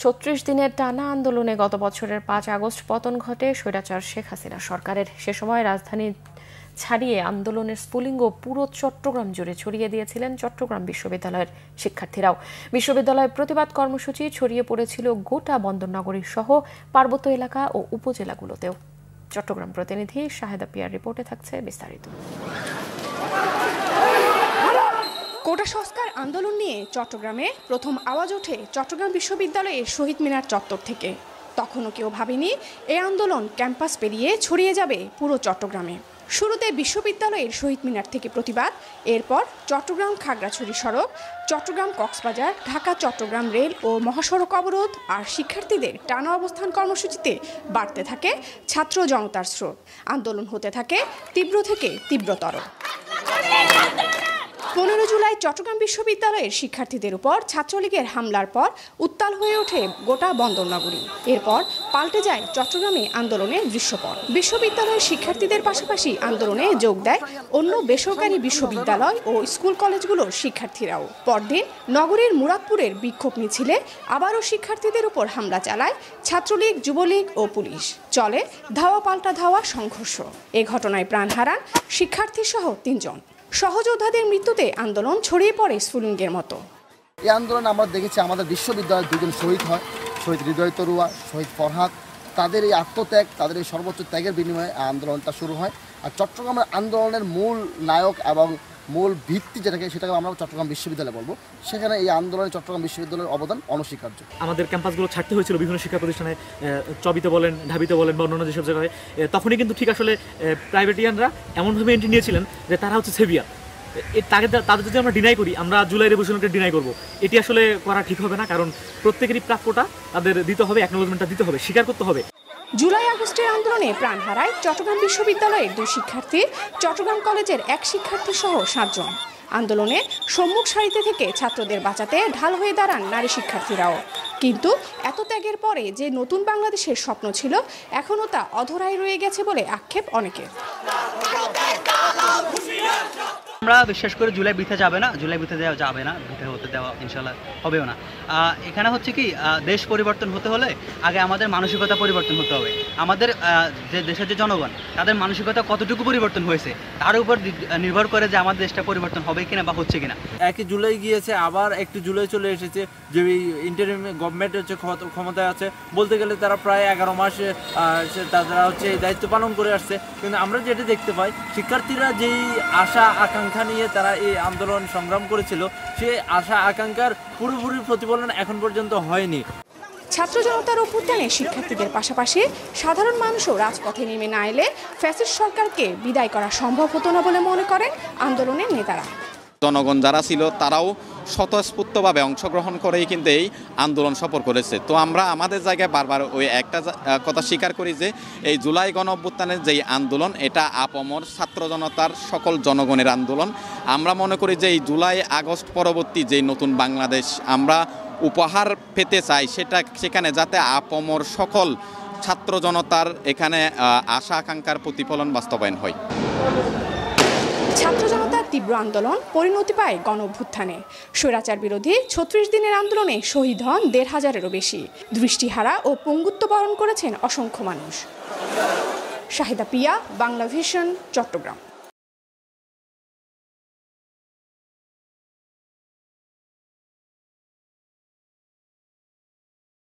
৩৬ দিনের টানা আন্দোলনে গত বছরের ৫ আগস্ট পতন ঘটে স্বৈরাচার শেখ হাসিনা সরকারের। সে সময় রাজধানী ছাড়িয়ে আন্দোলনের স্ফুলিঙ্গ পুরো চট্টগ্রাম জুড়ে ছড়িয়ে দিয়েছিলেন চট্টগ্রাম বিশ্ববিদ্যালয়ের শিক্ষার্থীরাও। বিশ্ববিদ্যালয়ের প্রতিবাদ কর্মসূচি ছড়িয়ে পড়েছিল গোটা বন্দরনগরী সহ পার্বত্য এলাকা ও উপজেলাগুলোতেও। চট্টগ্রাম প্রতিনিধি শাহেদা পিয়ার রিপোর্টে থাকছে বিস্তারিত। কোটা সংস্কার আন্দোলন নিয়ে চট্টগ্রামে প্রথম আওয়াজ ওঠে চট্টগ্রাম বিশ্ববিদ্যালয়ের শহীদ মিনার চত্বর থেকে। তখনও কেউ ভাবেনি এই আন্দোলন ক্যাম্পাস পেরিয়ে ছড়িয়ে যাবে পুরো চট্টগ্রামে। শুরুতে বিশ্ববিদ্যালয়ের শহীদ মিনার থেকে প্রতিবাদ, এরপর চট্টগ্রাম খাগড়াছড়ি সড়ক, চট্টগ্রাম কক্সবাজার, ঢাকা চট্টগ্রাম রেল ও মহাসড়ক অবরোধ আর শিক্ষার্থীদের টানা অবস্থান কর্মসূচিতে বাড়তে থাকে ছাত্র জনতার স্রোত। আন্দোলন হতে থাকে তীব্র থেকে তীব্রতর। ১৫ জুলাই চট্টগ্রাম বিশ্ববিদ্যালয়ের শিক্ষার্থীদের উপর ছাত্রলীগের হামলার পর উত্তাল হয়ে ওঠে গোটা বন্দরনগরী। এরপর পাল্টে যায় চট্টগ্রামে আন্দোলনের দৃশ্যপট। বিশ্ববিদ্যালয়ের শিক্ষার্থীদের পাশাপাশি আন্দোলনে যোগ দেয় অন্য বেসরকারি বিশ্ববিদ্যালয় ও স্কুল কলেজগুলোর শিক্ষার্থীরাও। পরদিন নগরীর মুরাদপুরের বিক্ষোভ মিছিলে আবারও শিক্ষার্থীদের উপর হামলা চালায় ছাত্রলীগ, যুবলীগ ও পুলিশ। চলে ধাওয়া পাল্টা ধাওয়া সংঘর্ষ। এ ঘটনায় প্রাণ হারান শিক্ষার্থীসহ ৩ জন। সহযোদ্ধাদের মৃত্যুতে আন্দোলন ছড়িয়ে পড়ে স্ফুলিঙ্গের মতো। এই আন্দোলন আমরা দেখেছি আমাদের বিশ্ববিদ্যালয়ের 2 জন শহীদ হয়, শহীদ হৃদয় তরুয়া, শহীদ ফরহাদ। তাদের এই আত্মত্যাগ, তাদের এই সর্বোচ্চ ত্যাগের বিনিময়ে আন্দোলনটা শুরু হয়। আর চট্টগ্রামের আন্দোলনের মূল নায়ক এবং মূল ভিত্তি যেটাকে সেটাকে আমরা চট্টগ্রাম বিশ্ববিদ্যালয় বলবো। সেখানে এই আন্দোলনে চট্টগ্রাম বিশ্ববিদ্যালয়ের অবদান অনস্বীকার্য। আমাদের ক্যাম্পাসগুলো ছাড়তে হয়েছিল বিভিন্ন শিক্ষা প্রতিষ্ঠানে, চবিতে বলেন, ঢাবিতে বলেন বা অন্যান্য যেসব জায়গায়। তখনই কিন্তু ঠিক আসলে প্রাইভেটিয়ানরা এমনভাবে এন্ট্রি নিয়েছিলেন যে তারা হচ্ছে সেভিয়ার। তাদের যদি আমরা ডিনাই করি, আমরা জুলাই রেভলিউশনকে ডিনাই করব, এটি আসলে করা ঠিক হবে না। কারণ প্রত্যেকেরই প্রাপ্যটা তাদের দিতে হবে, অ্যাকনোলেজমেন্টটা দিতে হবে, স্বীকার করতে হবে। জুলাই আগস্টের আন্দোলনে প্রাণ হারায় চট্টগ্রাম বিশ্ববিদ্যালয়ের 2 শিক্ষার্থী, চট্টগ্রাম কলেজের 1 শিক্ষার্থী সহ 7 জন। আন্দোলনে সম্মুখ সারিতে থেকে ছাত্রদের বাঁচাতে ঢাল হয়ে দাঁড়ান নারী শিক্ষার্থীরাও। কিন্তু এত ত্যাগের পরে যে নতুন বাংলাদেশের স্বপ্ন ছিল, এখনও তা অধরাই রয়ে গেছে বলে আক্ষেপ অনেকের। আমরা বিশ্বাস করে জুলাই বৃথা যাবে না, জুলাই বৃথা দেওয়া যাবে না, বৃথা হতে দেওয়া ইনশাল্লাহ হবেও না। এখানে হচ্ছে কি, দেশ পরিবর্তন হতে হলে আগে আমাদের মানসিকতা পরিবর্তন হতে হবে। আমাদের যে দেশের যে জনগণ, তাদের মানসিকতা কতটুকু পরিবর্তন হয়েছে তার উপর নির্ভর করে যে আমাদের দেশটা পরিবর্তন হবে কিনা বা হচ্ছে কিনা। 1 জুলাই গিয়েছে, আবার 1 জুলাই চলে এসেছে। যে ইন্টারিম গভর্নমেন্ট হচ্ছে ক্ষমতায় আছে, বলতে গেলে তারা প্রায় 11 মাস তারা হচ্ছে এই দায়িত্ব পালন করে আসছে। কিন্তু আমরা যেটা দেখতে পাই, শিক্ষার্থীরা যেই আশা আকাঙ্ক্ষা নিয়ে তারা এই আন্দোলন সংগ্রাম করেছিল, সেই আশা আকাঙ্ক্ষার পুরোপুরি প্রতিফলন এখন পর্যন্ত হয়নি। ছাত্র জনতার অভ্যুত্থানে শিক্ষার্থীদের পাশাপাশি সাধারণ মানুষও রাজপথে নেমে না এলে ফ্যাসিস্ট সরকারকে বিদায় করা সম্ভব হতো না বলে মনে করেন আন্দোলনের নেতারা। জনগণ যারা ছিল তারাও স্বতঃস্ফূর্তভাবে অংশগ্রহণ করেই কিন্তু এই আন্দোলন সফল করেছে। তো আমরা আমাদের জায়গায় বারবার ওই একটা কথা স্বীকার করি যে এই জুলাই গণ অভ্যুত্থানের যেই আন্দোলন, এটা আপামর ছাত্র জনতার সকল জনগণের আন্দোলন। আমরা মনে করি যে এই জুলাই আগস্ট পরবর্তী যেই নতুন বাংলাদেশ আমরা উপহার পেতে চাই, সেখানে যাতে আপামর সকল ছাত্র জনতার এখানে আশা আকাঙ্ক্ষার প্রতিফলন বাস্তবায়ন হয়। ছাত্র জনতার তীব্র আন্দোলন পরিণতি পায় গণ অভ্যুত্থানে। স্বৈরাচার বিরোধী ৩৬ দিনের আন্দোলনে শহীদ হন ১৫০০-এরও বেশি। দৃষ্টিহারা ও পঙ্গুত্ব বরণ করেছেন অসংখ্য মানুষ। শাহেদা পিয়া, বাংলা ভিশন, চট্টগ্রাম।